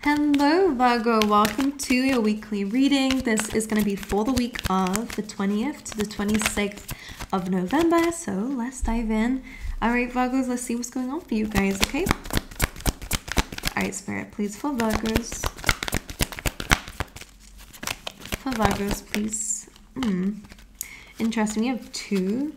Hello Virgo, welcome to your weekly reading. This is going to be for the week of the 20th to the 26th of November. So let's dive in. All right, Virgos, let's see what's going on for you guys, okay? All right, Spirit, please, for Virgos. For Virgos, please. Interesting, we have two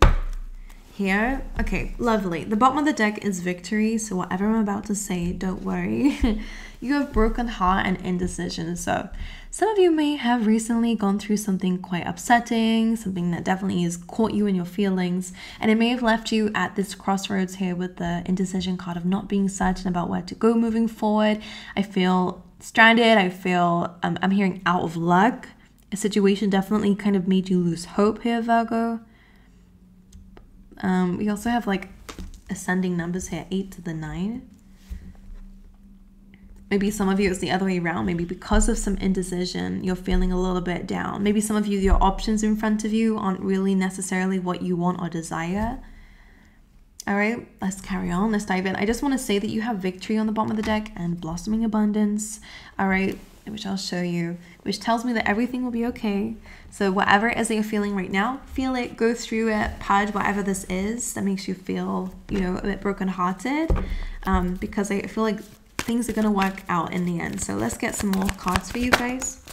here. Okay, lovely. The bottom of the deck is victory, so whatever I'm about to say, don't worry. You have broken heart and indecision. So some of you may have recently gone through something quite upsetting, something that definitely has caught you in your feelings, and it may have left you at this crossroads here with the indecision card of not being certain about where to go moving forward. I feel stranded. I feel I'm hearing out of luck. A situation definitely kind of made you lose hope here, Virgo. We also have like ascending numbers here, 8 to the 9. Maybe some of you it's the other way around. Maybe because of some indecision, you're feeling a little bit down. Maybe some of you, your options in front of you aren't really necessarily what you want or desire. All right, let's carry on. Let's dive in. I just want to say that you have victory on the bottom of the deck and blossoming abundance. All right, which I'll show you, which tells me that everything will be okay. So whatever it is that you're feeling right now, feel it, go through it, purge whatever this is that makes you feel, you know, a bit brokenhearted. Because I feel like things are going to work out in the end. So let's get some more cards for you guys.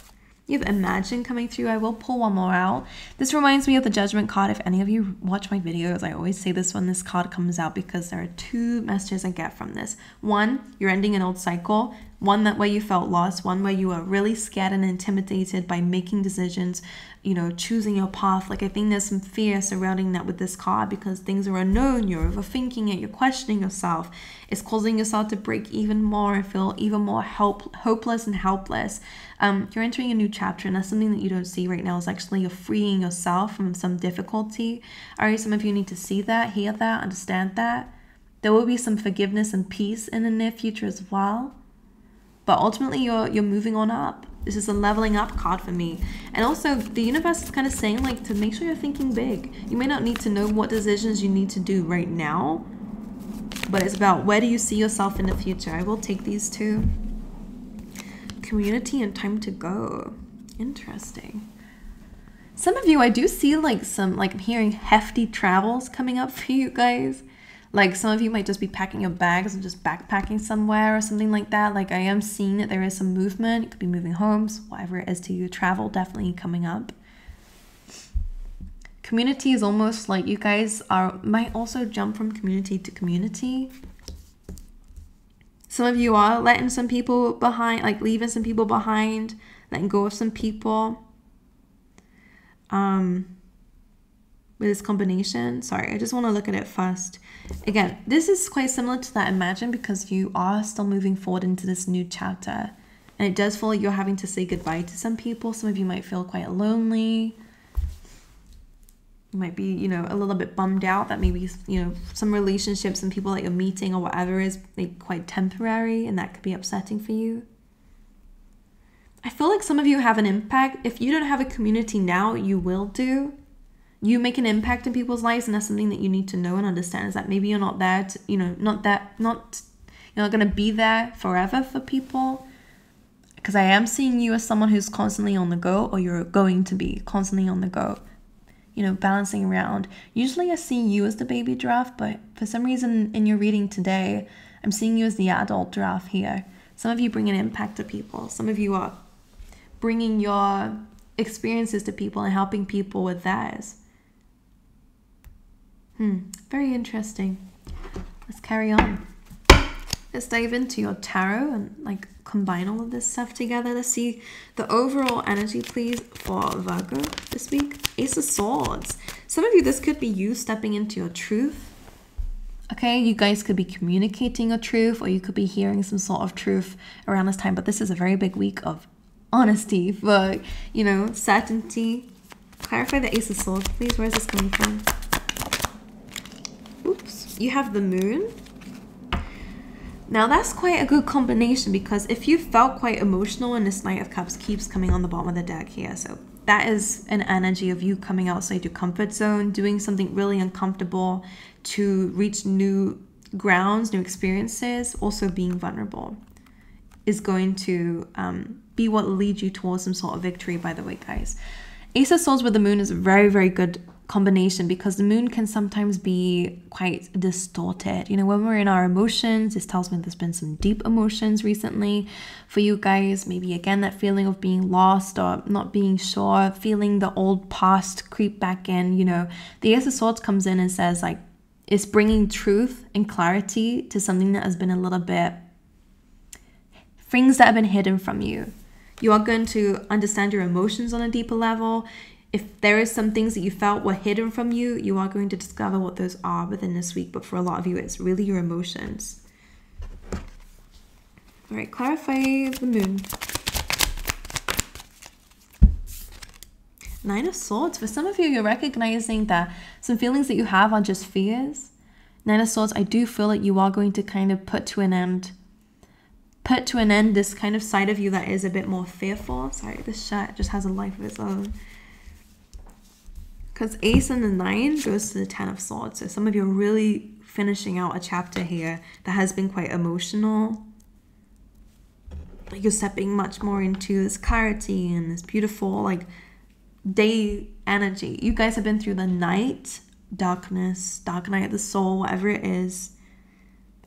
You have Imagine coming through. I will pull one more out. This reminds me of the Judgment card. If any of you watch my videos, I always say this when this card comes out because there are two messages I get from this. One, you're ending an old cycle. One that where you felt lost. One where you were really scared and intimidated by making decisions, you know, choosing your path. Like I think there's some fear surrounding that with this card because things are unknown. You're overthinking it. You're questioning yourself. It's causing yourself to break even more and feel even more hopeless and helpless. You're entering a new chapter, and that's something that you don't see right now is actually you're freeing yourself from some difficulty. All right, some of you need to see that, hear that, understand that. There will be some forgiveness and peace in the near future as well. But ultimately, you're moving on up. This is a leveling up card for me. And also, the universe is kind of saying, like, to make sure you're thinking big. You may not need to know what decisions you need to do right now, but it's about where do you see yourself in the future. I will take these two. Community and time to go. Interesting. Some of you, I do see like some, like I'm hearing hefty travels coming up for you guys. Like some of you might just be packing your bags and just backpacking somewhere or something like that. Like I am seeing that there is some movement. It could be moving homes, whatever it is to you. Travel definitely coming up. Community is almost like you guys might also jump from community to community. Some of you are letting some people behind, like leaving some people behind, letting go of some people. With this combination, sorry, I just want to look at it first. Again, this is quite similar to that Imagine because you are still moving forward into this new chapter. And it does feel like you're having to say goodbye to some people. Some of you might feel quite lonely. You might be, you know, a little bit bummed out that maybe, you know, some relationships and people that you're meeting or whatever is maybe quite temporary and that could be upsetting for you. I feel like some of you have an impact. If you don't have a community now, you will do. You make an impact in people's lives, and that's something that you need to know and understand is that maybe you're not there to, you know, you're not going to be there forever for people. Because I am seeing you as someone who's constantly on the go, or you're going to be constantly on the go. You know, balancing around. Usually I see you as the baby giraffe, but for some reason in your reading today, I'm seeing you as the adult giraffe here. Some of you bring an impact to people. Some of you are bringing your experiences to people and helping people with theirs. Very interesting. Let's carry on. Let's dive into your tarot and like combine all of this stuff together. Let's see the overall energy, please, for Virgo this week. Ace of Swords. Some of you, this could be you stepping into your truth. Okay, you guys could be communicating a truth, or you could be hearing some sort of truth around this time. But this is a very big week of honesty, for, you know, certainty. Clarify the Ace of Swords, please. Where is this coming from? Oops. You have the Moon. Now that's quite a good combination because if you felt quite emotional and this Knight of Cups keeps coming on the bottom of the deck here, so that is an energy of you coming outside your comfort zone, doing something really uncomfortable to reach new grounds, new experiences, also being vulnerable. is going to be what leads you towards some sort of victory, by the way, guys. Ace of Swords with the moon is a very, very good combination because the moon can sometimes be quite distorted. You know, when we're in our emotions, this tells me there's been some deep emotions recently for you guys. Maybe again, that feeling of being lost or not being sure, feeling the old past creep back in. You know, the Ace of Swords comes in and says like, it's bringing truth and clarity to something that has been a little bit, things that have been hidden from you. You are going to understand your emotions on a deeper level. If there is some things that you felt were hidden from you, you are going to discover what those are within this week. But for a lot of you, it's really your emotions. All right, clarify the moon. Nine of Swords. For some of you, you're recognizing that some feelings that you have are just fears. Nine of Swords, I do feel like you are going to kind of put to an end this kind of side of you that is a bit more fearful. Sorry, this shirt just has a life of its own. Because Ace and the 9 goes to the 10 of Swords. So some of you are really finishing out a chapter here that has been quite emotional. Like you're stepping much more into this clarity and this beautiful like day energy. You guys have been through the night, darkness, dark night of the soul, whatever it is.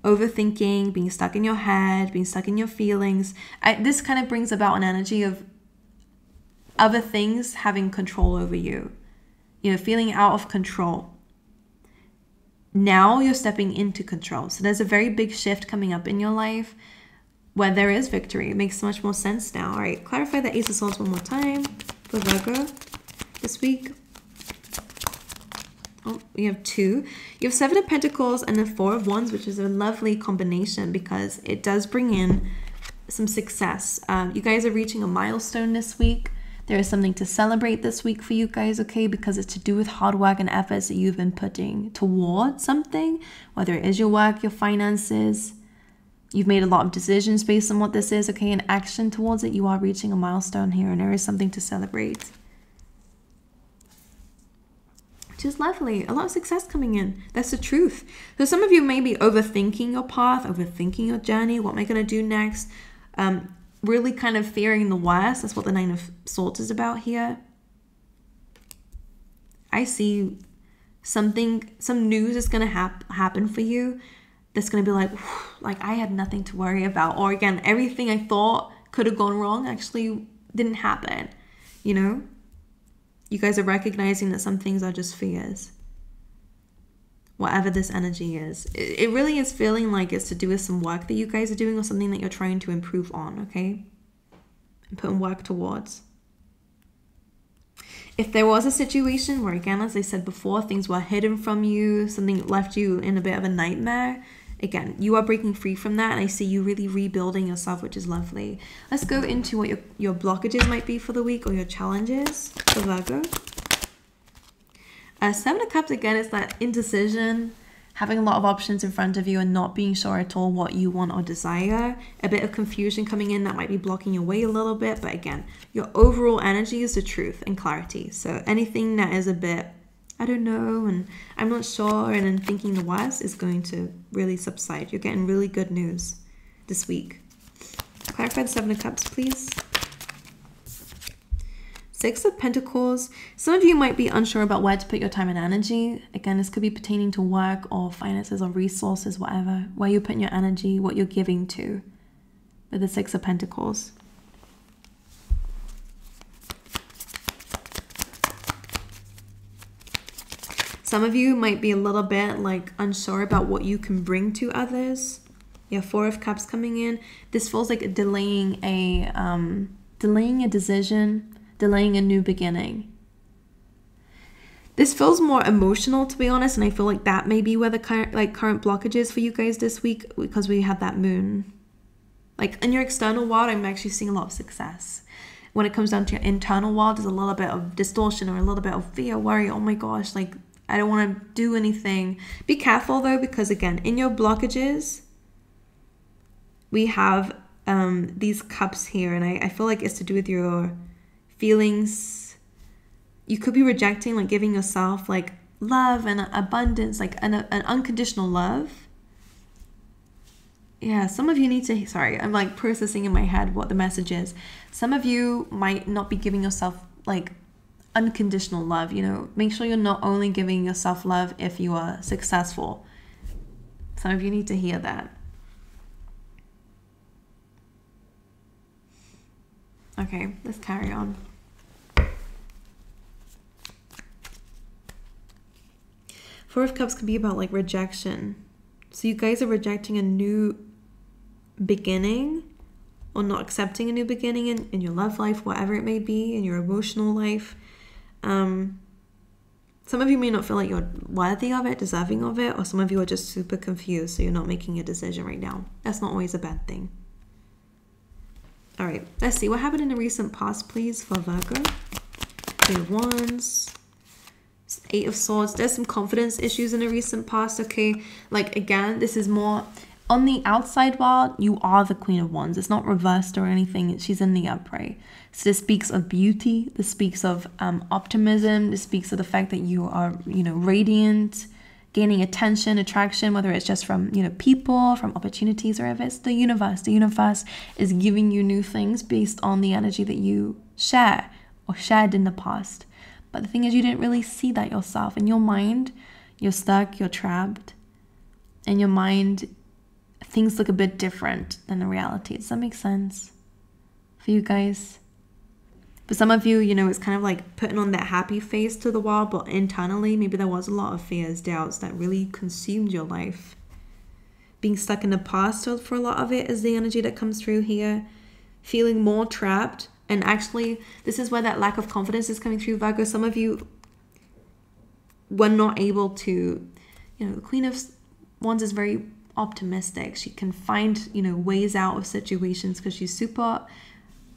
Overthinking, being stuck in your head, being stuck in your feelings. This kind of brings about an energy of other things having control over you. You know, feeling out of control. Now you're stepping into control. So there's a very big shift coming up in your life where there is victory. It makes much more sense now. All right, clarify the Ace of Swords one more time for Virgo this week. Oh, we have 2. You have 7 of Pentacles and the 4 of Wands, which is a lovely combination because it does bring in some success. You guys are reaching a milestone this week. There is something to celebrate this week for you guys, okay? Because it's to do with hard work and efforts that you've been putting towards something, whether it is your work, your finances. You've made a lot of decisions based on what this is, okay? And action towards it. You are reaching a milestone here and there is something to celebrate. Which is lovely. A lot of success coming in. That's the truth. So some of you may be overthinking your path, overthinking your journey. What am I going to do next? Really kind of fearing the worst. That's what the 9 of Swords is about here. I see some news is going to happen for you that's going to be like I had nothing to worry about. Or again, everything I thought could have gone wrong actually didn't happen. You know? You guys are recognizing that some things are just fears. Whatever this energy is. It really is feeling like it's to do with some work that you guys are doing or something that you're trying to improve on, okay? And putting work towards. If there was a situation where, again, as I said before, things were hidden from you, something left you in a bit of a nightmare, again, you are breaking free from that and I see you really rebuilding yourself, which is lovely. Let's go into what your blockages might be for the week or your challenges for Virgo. 7 of Cups, again, is that indecision, having a lot of options in front of you and not being sure at all what you want or desire. A bit of confusion coming in that might be blocking your way a little bit. But again, your overall energy is the truth and clarity. So anything that is a bit, I don't know, and I'm not sure, and then thinking the worst is going to really subside. You're getting really good news this week. Clarify the 7 of Cups, please. 6 of Pentacles. Some of you might be unsure about where to put your time and energy. Again, this could be pertaining to work or finances or resources, whatever. Where you're putting your energy, what you're giving to. With the 6 of Pentacles. Some of you might be a little bit like unsure about what you can bring to others. You have 4 of Cups coming in. This feels like delaying a decision. Delaying a new beginning. This feels more emotional, to be honest, and I feel like that may be where the current blockage is for you guys this week because we have that moon. Like in your external world, I'm actually seeing a lot of success. When it comes down to your internal world, there's a little bit of distortion or a little bit of fear, worry. Oh my gosh, like I don't want to do anything. Be careful though, because again, in your blockages, we have these cups here, and I feel like it's to do with your feelings. You could be rejecting, like giving yourself like love and abundance, like an unconditional love. Yeah, some of you need to, sorry, I'm like processing in my head what the message is. Some of you might not be giving yourself like unconditional love, you know. Make sure you're not only giving yourself love if you are successful. Some of you need to hear that. Okay, let's carry on. Four of Cups could be about like rejection. So you guys are rejecting a new beginning, or not accepting a new beginning in your love life, whatever it may be, in your emotional life. Some of you may not feel like you're worthy of it, deserving of it, or some of you are just super confused, so you're not making a decision right now. That's not always a bad thing. All right, let's see what happened in the recent past, please, for Virgo. Eight of Wands, Eight of Swords. There's some confidence issues in the recent past, okay? Like, again, this is more on the outside world. You are the Queen of Wands. It's not reversed or anything. She's in the upright. So this speaks of beauty. This speaks of optimism. This speaks of the fact that you are, you know, radiant, gaining attention, attraction, whether it's just from, you know, people, from opportunities, or if it's the universe. The universe is giving you new things based on the energy that you share or shared in the past. But the thing is, you didn't really see that yourself. In your mind, you're stuck, you're trapped. In your mind, things look a bit different than the reality. Does that make sense for you guys? For some of you, you know, it's kind of like putting on that happy face to the wall, but internally, maybe there was a lot of fears, doubts that really consumed your life. Being stuck in the past for a lot of it is the energy that comes through here. Feeling more trapped. And actually, this is where that lack of confidence is coming through, Virgo. Some of you were not able to, you know, the Queen of Wands is very optimistic. She can find, you know, ways out of situations because she's super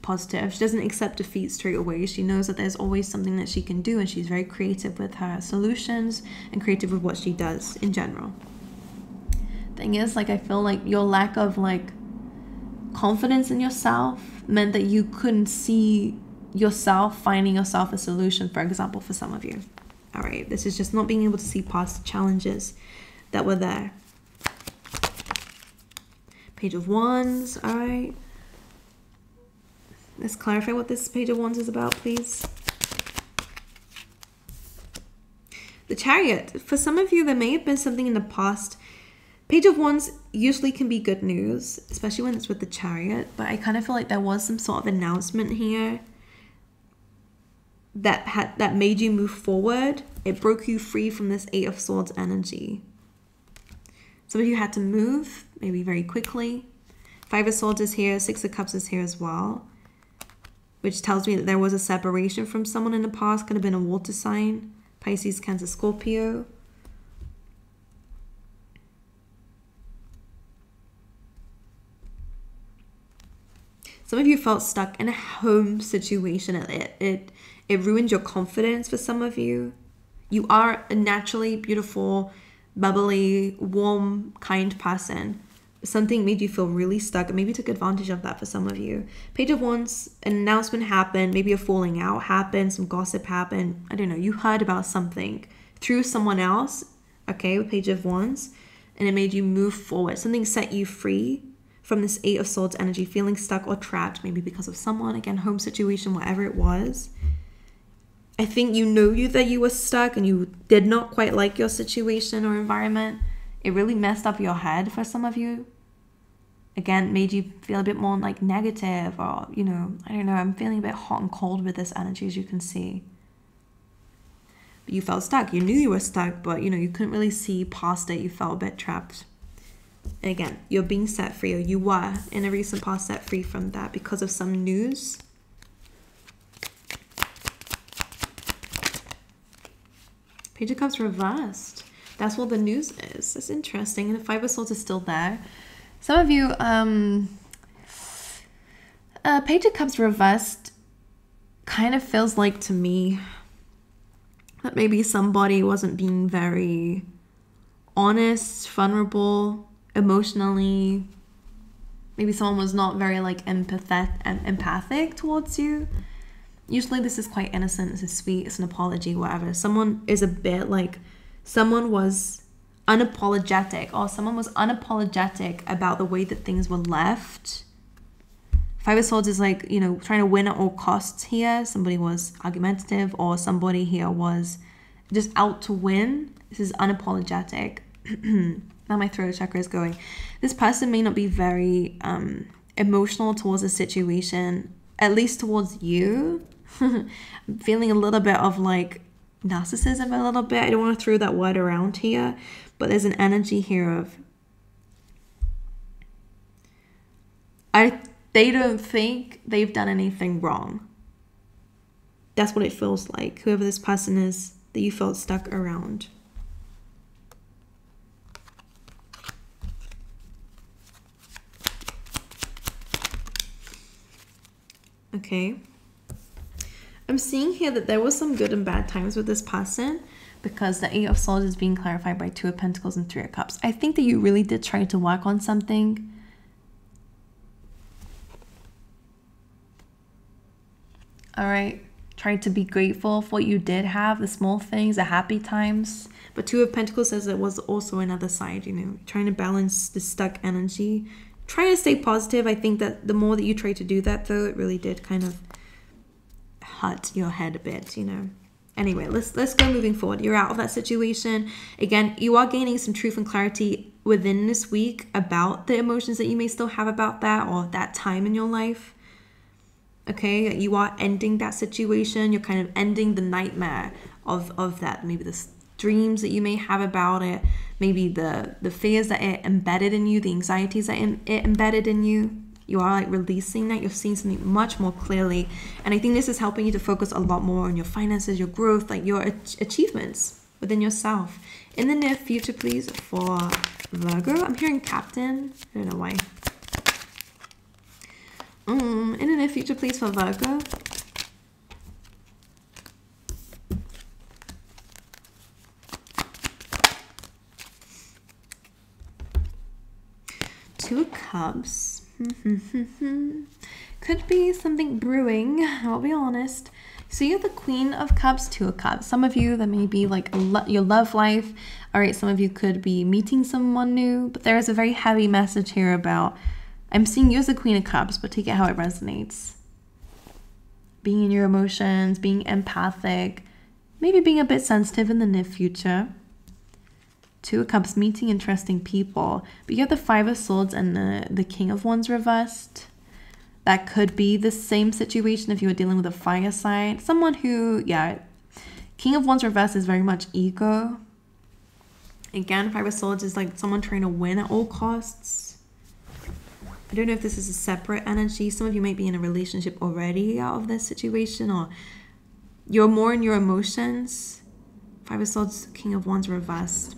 positive. She doesn't accept defeat straight away. She knows that there's always something that she can do, and she's very creative with her solutions and creative with what she does in general. Thing is, like, I feel like your lack of like confidence in yourself meant that you couldn't see yourself finding yourself a solution, for example, for some of you. All right, this is just not being able to see past challenges that were there. Page of Wands. All right, let's clarify what this Page of Wands is about, please. The Chariot. For some of you, there may have been something in the past. Page of Wands usually can be good news, especially when it's with the Chariot, but I kind of feel like there was some sort of announcement here that made you move forward. It broke you free from this Eight of Swords energy. Some of you had to move, maybe very quickly. Five of Swords is here, Six of Cups is here as well, which tells me that there was a separation from someone in the past. Could have been a water sign, Pisces, Cancer, Scorpio. Some of you felt stuck in a home situation. It ruined your confidence for some of you. You are a naturally beautiful, bubbly, warm, kind person. Something made you feel really stuck, and maybe took advantage of that for some of you. Page of Wands, an announcement happened, maybe a falling out happened, some gossip happened. I don't know, you heard about something through someone else, okay, with Page of Wands, and it made you move forward. Something set you free from this Eight of Swords energy, feeling stuck or trapped, maybe because of someone, again, home situation, whatever it was. I think you know that you were stuck and you did not quite like your situation or environment. It really messed up your head for some of you. Again, made you feel a bit more like negative, or, you know, I don't know, I'm feeling a bit hot and cold with this energy, as you can see. But you felt stuck. You knew you were stuck, but, you know, you couldn't really see past it. You felt a bit trapped. And again, you're being set free, or you were in a recent past set free from that because of some news. Page of Cups reversed. That's what the news is. That's interesting. And the Five of Swords is still there. Some of you, Page of Cups reversed kind of feels like to me that maybe somebody wasn't being very honest, vulnerable, emotionally. Maybe someone was not very like empathic towards you. Usually this is quite innocent, this is sweet, it's an apology, whatever. Someone is a bit like, someone was unapologetic, or someone was unapologetic about the way that things were left. Five of Swords is like, you know, trying to win at all costs here. Somebody was argumentative, or somebody here was just out to win. This is unapologetic. Now my throat chakra is going. This person may not be very emotional towards a situation, at least towards you. I'm feeling a little bit of like narcissism a little bit. I don't want to throw that word around here, but there's an energy here of they don't think they've done anything wrong. That's what it feels like, whoever this person is that you felt stuck around. Okay. I'm seeing here that there was some good and bad times with this person, because the Eight of Swords is being clarified by Two of Pentacles and Three of Cups. I think that you really did try to work on something. All right. Try to be grateful for what you did have, the small things, the happy times. But Two of Pentacles says it was also another side, you know, trying to balance the stuck energy. Trying to stay positive. I think that the more that you try to do that, though, it really did kind of hurt your head a bit, you know. Anyway, let's go moving forward. You're out of that situation. Again, you are gaining some truth and clarity within this week about the emotions that you may still have about that, or that time in your life. Okay, you are ending that situation. You're kind of ending the nightmare of that. Maybe the dreams that you may have about it. Maybe the fears that it embedded in you, the anxieties that it embedded in you. You are like releasing that. You're seeing something much more clearly. And I think this is helping you to focus a lot more on your finances, your growth, like your achievements within yourself. In the near future, please, for Virgo. I'm hearing Captain. I don't know why. In the near future, please, for Virgo. Two of Cups. Could be something brewing, I'll be honest. So you have the Queen of Cups, Two of Cups. Some of you, that may be like your love life. All right, some of you could be meeting someone new, but there is a very heavy message here about, I'm seeing you as the Queen of Cups, but take it how it resonates. Being in your emotions, being empathic, maybe being a bit sensitive in the near future. Two of Cups, meeting interesting people. But you have the Five of Swords and the King of Wands reversed. That could be the same situation if you were dealing with a fire sign. Someone who, yeah, King of Wands reversed is very much ego. Again, Five of Swords is like someone trying to win at all costs. I don't know if this is a separate energy. Some of you might be in a relationship already out of this situation, or you're more in your emotions. Five of Swords, King of Wands reversed.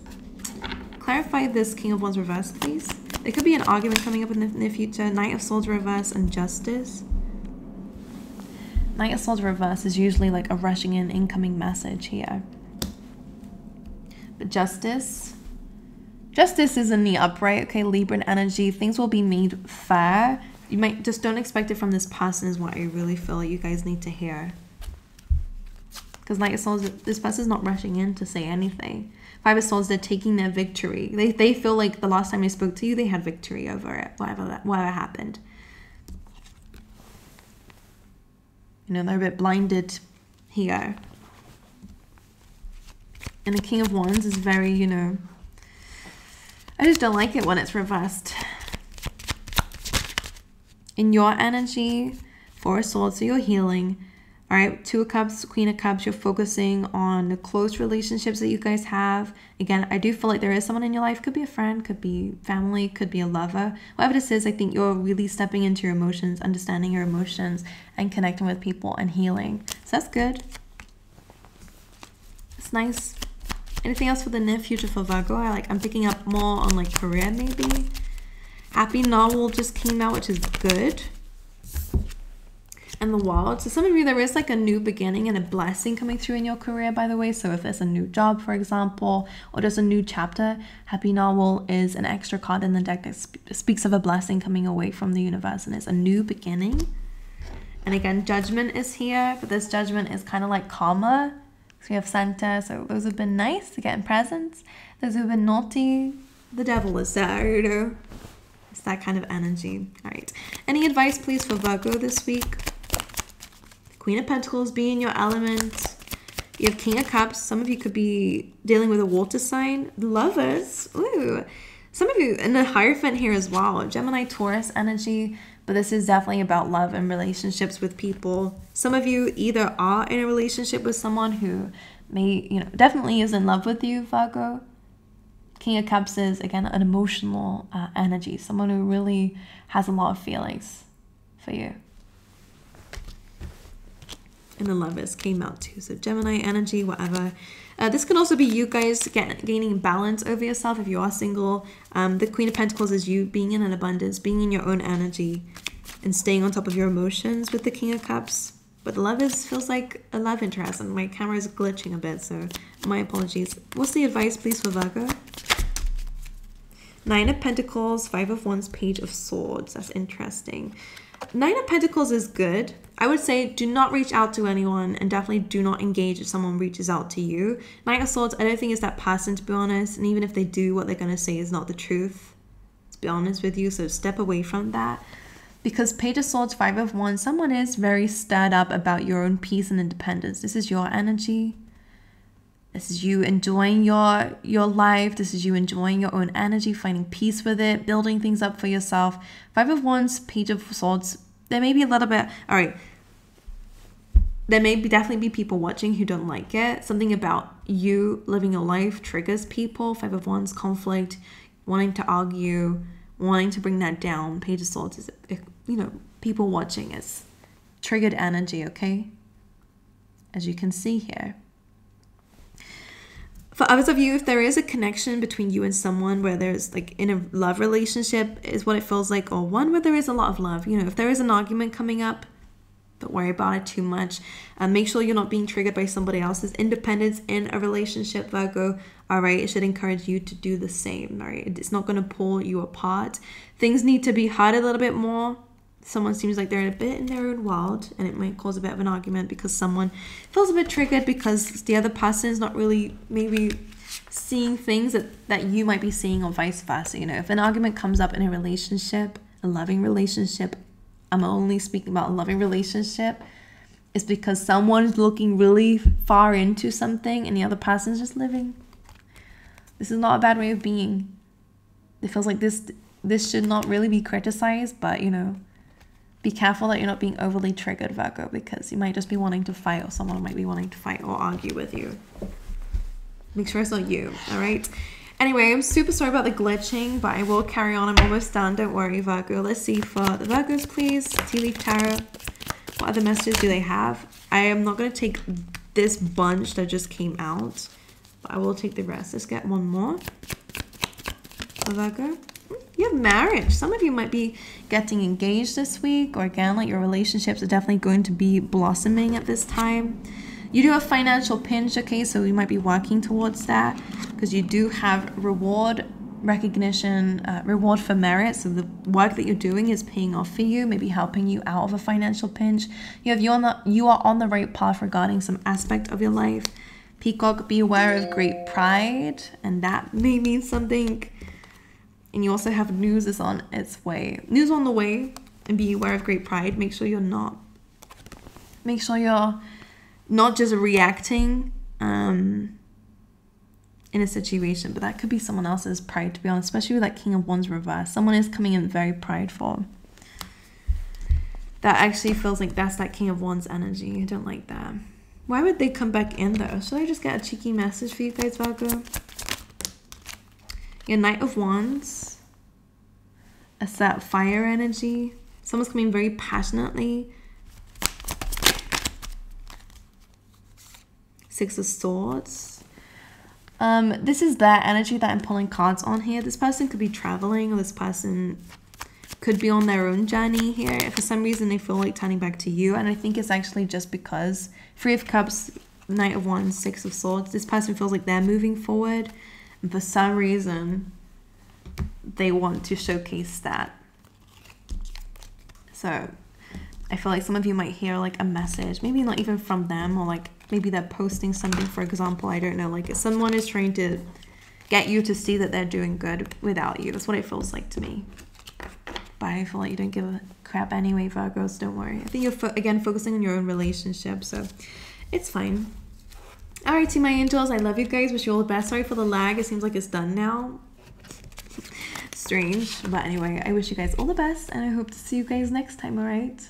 Clarify this King of Wands reversed, please. There could be an argument coming up in the near future. Knight of Swords reverse and Justice. Knight of Swords reverse is usually like a rushing in incoming message here. But Justice is in the upright, okay, Libran energy. Things will be made fair. You might just don't expect it from this person is what I really feel you guys need to hear. Because Knight of Swords, this person is not rushing in to say anything. Five of Swords, they're taking their victory. They feel like the last time they spoke to you, they had victory over it, whatever happened. You know, they're a bit blinded here. And the King of Wands is very, you know, I just don't like it when it's reversed. In your energy, Four of Swords, so you're healing. All right, Two of Cups, Queen of Cups, you're focusing on the close relationships that you guys have. Again, I do feel like there is someone in your life. Could be a friend, could be family, could be a lover. Whatever this is, I think you're really stepping into your emotions, understanding your emotions, and connecting with people and healing. So that's good. It's nice. Anything else for the near future for Virgo? I'm picking up more on like career maybe. Happy Novel just came out, which is good. And the World. So some of you, there is like a new beginning and a blessing coming through in your career, by the way. So if there's a new job, for example, or there's a new chapter, Happy Novel is an extra card in the deck that speaks of a blessing coming away from the universe, and it's a new beginning. And again, Judgment is here, but this Judgment is kind of like karma. So we have Santa. So those who've been nice to getting presents. Those who've been naughty, the devil is there, you know. It's that kind of energy. All right. Any advice, please, for Virgo this week? Queen of Pentacles, be in your element. You have King of Cups. Some of you could be dealing with a water sign. Lovers. Ooh. Some of you in the Hierophant here as well. Gemini, Taurus energy. But this is definitely about love and relationships with people. Some of you either are in a relationship with someone who may, you know, definitely is in love with you, Virgo. King of Cups is, again, an emotional energy. Someone who really has a lot of feelings for you. And the Lovers came out too. So Gemini energy, whatever. This can also be you guys gaining balance over yourself if you are single. The Queen of Pentacles is you being in an abundance, being in your own energy, and staying on top of your emotions with the King of Cups. But the Lovers feels like a love interest, and my camera is glitching a bit, so my apologies. What's the advice, please, for Virgo? Nine of Pentacles, Five of Wands, Page of Swords. That's interesting. Nine of Pentacles is good. I would say do not reach out to anyone, and definitely do not engage if someone reaches out to you. Knight of Swords, I don't think it's that person, to be honest. And even if they do, what they're going to say is not the truth, to be honest with you. So step away from that. Because Page of Swords, Five of Wands, someone is very stirred up about your own peace and independence. This is your energy. This is you enjoying your life. This is you enjoying your own energy, finding peace with it, building things up for yourself. Five of Wands, Page of Swords. There may be a little bit, all right. There may definitely be people watching who don't like it. Something about you living your life triggers people. Five of Wands, conflict, wanting to argue, wanting to bring that down. Page of Swords is, you know, people watching is triggered energy, okay? As you can see here. For others of you, if there is a connection between you and someone where there's like in a love relationship is what it feels like, or one where there is a lot of love, you know, if there is an argument coming up, don't worry about it too much. Make sure you're not being triggered by somebody else's independence in a relationship, Virgo. All right, it should encourage you to do the same. All right, it's not going to pull you apart. Things need to be heard a little bit more. Someone seems like they're a bit in their own world, and it might cause a bit of an argument because someone feels a bit triggered because the other person is not really maybe seeing things that you might be seeing, or vice versa. You know, if an argument comes up in a relationship, a loving relationship, I'm only speaking about a loving relationship, it's because someone's looking really far into something and the other person's just living. This is not a bad way of being. It feels like this should not really be criticized, but you know, be careful that you're not being overly triggered, Virgo, because you might just be wanting to fight, or someone might be wanting to fight or argue with you. Make sure it's not you, all right? Anyway, I'm super sorry about the glitching, but I will carry on. I'm almost done. Don't worry, Virgo. Let's see for the Virgos, please. Tea Leaf Tarot. What other messages do they have? I am not going to take this bunch that just came out, but I will take the rest. Let's get one more for Virgo. You have marriage. Some of you might be getting engaged this week, or again, like your relationships are definitely going to be blossoming at this time. You do have financial pinch, okay, so you might be working towards that because you do have reward, recognition, reward for merit. So the work that you're doing is paying off for you, maybe helping you out of a financial pinch. You are on the right path regarding some aspect of your life. Peacock, be aware of great pride, and that may mean something. And you also have news is on its way. News on the way, and be aware of great pride. Make sure you're not just reacting in a situation, but that could be someone else's pride, to be honest, especially with that King of Wands reverse. Someone is coming in very prideful. That actually feels like that's that King of Wands energy. I don't like that. Why would they come back in though? Should I just get a cheeky message for you guys, Virgo? Your Knight of Wands. It's that fire energy. Someone's coming very passionately. Six of Swords. This is that energy that I'm pulling cards on here. This person could be traveling, or this person could be on their own journey here. If for some reason they feel like turning back to you, and I think it's actually just because Three of Cups, Knight of Wands, Six of Swords, this person feels like they're moving forward, and for some reason they want to showcase that. So I feel like some of you might hear like a message, maybe not even from them, or like Maybe they're posting something, for example, I don't know, like someone is trying to get you to see that they're doing good without you. That's what it feels like to me. But I feel like you don't give a crap anyway, Virgos, don't worry. I think you're, again, focusing on your own relationship, so it's fine. Alrighty, my angels, I love you guys. Wish you all the best. Sorry for the lag. It seems like it's done now. Strange. But anyway, I wish you guys all the best, and I hope to see you guys next time, alright?